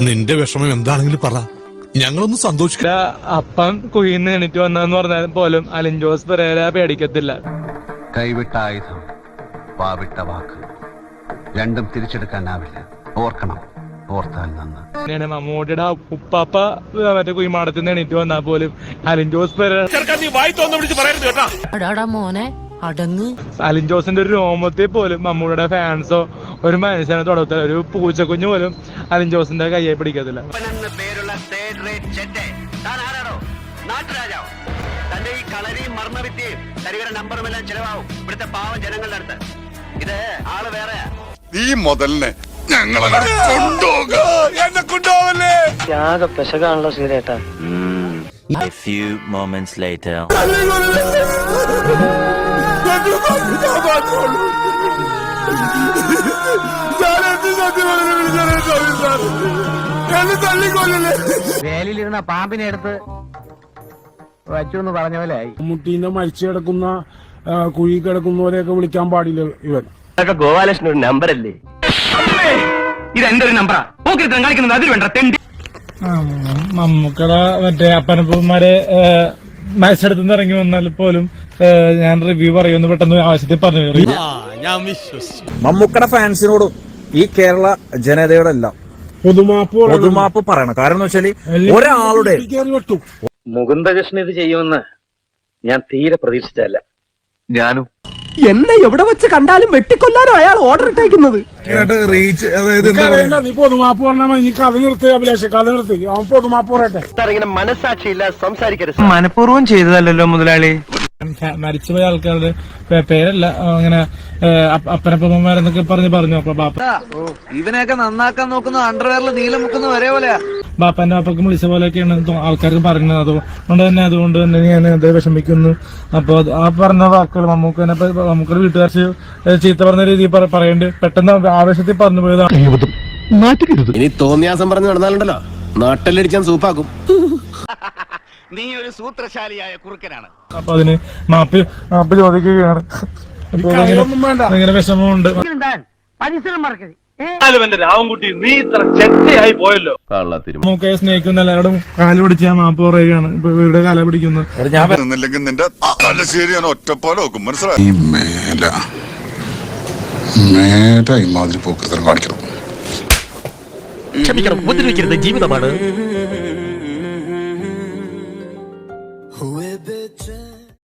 നിന്റെ വിഷമം എന്താണെങ്കിലും പറ, ഞങ്ങളൊന്നും സന്തോഷിക്കില്ല. അപ്പം കുയിന്ന് എണീറ്റ് വന്നെന്ന് പറഞ്ഞാൽ പോലും അലിൻ ജോസ് പെരേര പേടിക്കത്തില്ല. കൈവിട്ട ആയുധം, വാവിട്ട വാക്ക്, രണ്ടും തിരിച്ചെടുക്കാനാവില്ല. ഓർക്കണം, ഓർത്താൽ നന്ന്. മമ്മൂട്ടിയുടെ ഉപ്പാപ്പ മറ്റേ കുയിമാടത്തിൽ നിന്ന് എണീറ്റ് വന്നാൽ പോലും അലിൻ ജോസ് പെരേര മോനെ അടങ്ങ്. അലിൻ ജോസിന്റെ ഒരു രോമത്തിൽ പോലും മമ്മൂട്ടിയുടെ ഫാൻസോ ഒരു മനുഷ്യനെ തുടർത്തില്ല. ഒരു പൂച്ചക്കുഞ്ഞു പോലും അലിൻ ജോസിന്റെ കയ്യെ പിടിക്കത്തില്ല. തന്റെ ഈ കളരിയും മർമ്മവിദ്യയും തരികട നമ്പറുമെല്ലാം ചെലവാകും ഇവിടുത്തെ പാവം ജനങ്ങളുടെ അടുത്ത്. ഇത് ആള് വേറെ. ഈ മുതലിനെ ഞങ്ങളെ കൊണ്ടുപോകല്ലേ. ത്യാഗ പെശകാണല്ലോ സീരേട്ടാ. A few moments later. വേലിലിരുന്ന പാമ്പിനെ എടുത്ത് വച്ചു എന്ന് പറഞ്ഞ പോലെ ആയി. മമ്മൂട്ടീന്റെ മരിച്ചു കിടക്കുന്ന കുഴി കിടക്കുന്നവരെയൊക്കെ വിളിക്കാൻ പാടില്ല ഇവൻ. ഗോപാലകൃഷ്ണൻ ഒരു നമ്പറല്ലേ? ഇത് എന്റെ ഒരു നമ്പറാ. കാണിക്കുന്നത് അതിൽ വേണ്ട തെണ്ടി. മമ്മൂക്കട മറ്റേ അപ്പനപ്പന്മാരെ മത്സരത്തിൽ ഇറങ്ങി വന്നാൽ പോലും ഞാൻ റിവ്യൂ പറയുമെന്ന് പെട്ടെന്ന് ആവശ്യത്തിൽ പറഞ്ഞു. മമ്മൂക്കട ഫാൻസിനോടും ഈ കേരള ജനതയോടെല്ലാം പൊതുമാപ്പ് പറയണം. കാരണം എന്ന് വെച്ചാല് ഒരാളുടെ മുകുന്ദകൃഷ്ണൻ ഇത് ചെയ്യുമെന്ന് ഞാൻ തീരെ പ്രതീക്ഷിച്ചല്ല. ഞാനും എന്നെ എവിടെ വെച്ച് കണ്ടാലും വെട്ടിക്കൊല്ലാനോ അയാൾ ഓർഡർ ഇട്ടേക്കുന്നത്. നീ പൊതുമാപ്പ് പറഞ്ഞാൽ നീ കഥ നിർത്തി അഭിലാഷ്, കഥ നിർത്തി. അവൻ പൊതുമാപ്പ് പറയട്ടെ. ഇങ്ങനെ മനസാക്ഷിയില്ല സംസാരിക്കരുത്. മനഃപൂർവ്വം ചെയ്തതല്ലോ മുതലാളി. മരിച്ചുപോയ ആൾക്കാരുടെ പേരല്ല അങ്ങനെ അപ്പനപ്പന്മാരെന്നൊക്കെ പറഞ്ഞു. അപ്പൊ ബാപ്പ ഇവനെയൊക്കെ നന്നാക്കാൻ നോക്കുന്ന അണ്ടർവെയറിൽ നീലം മുക്കുന്ന വരെ പോലെയാ. ബാപ്പന്റെ ബാപ്പൊക്കെ വിളിച്ച പോലെയൊക്കെയാണ് ആൾക്കാർക്ക് പറയുന്നത്. അതുകൊണ്ട് തന്നെ ഞാൻ അത് വിഷമിക്കുന്നു. അപ്പൊ ആ പറഞ്ഞ വാക്കുകൾ നമുക്ക് വീട്ടുകാർ ചീത്ത പറഞ്ഞ രീതിയിൽ പറയണ്ട്. പെട്ടെന്ന് ആവേശത്തിൽ പറഞ്ഞു പോയതാണ്. ഇനി തോന്നിയാസം പറഞ്ഞു നടന്നാലുണ്ടല്ലോ നാട്ടിലടിച്ചാൻ സൂപ്പാക്കും. നീ ഒരു സൂത്രശാലിയായ കുറുക്കനാണ്. അപ്പൊ അതിന് മാപ്പ് ചോദിക്കുകയാണ്. ഭയങ്കര വിഷമമുണ്ട്. രാവൻകുട്ടി നീ ഇത്ര ചെറ്റയായി പോയല്ലോ. നമുക്ക് സ്നേഹിക്കുന്ന എല്ലാവരോടും കാല് പിടിച്ച് ഞാൻ മാപ്പ് പറയുകയാണ്. ഇപ്പൊ ഇവരുടെ കാല പിടിക്കുന്നു. നിന്റെ തലശ്ശേരി ഞാൻ ഒറ്റപ്പാലം നോക്കും. മനസ്സിലായി മേല ഇമാതിരി പോക്കൃതം കാണിക്കണം. ക്ഷമിക്കണം, ഉപദ്രവിക്കരുത്, ജീവിതമാണ്.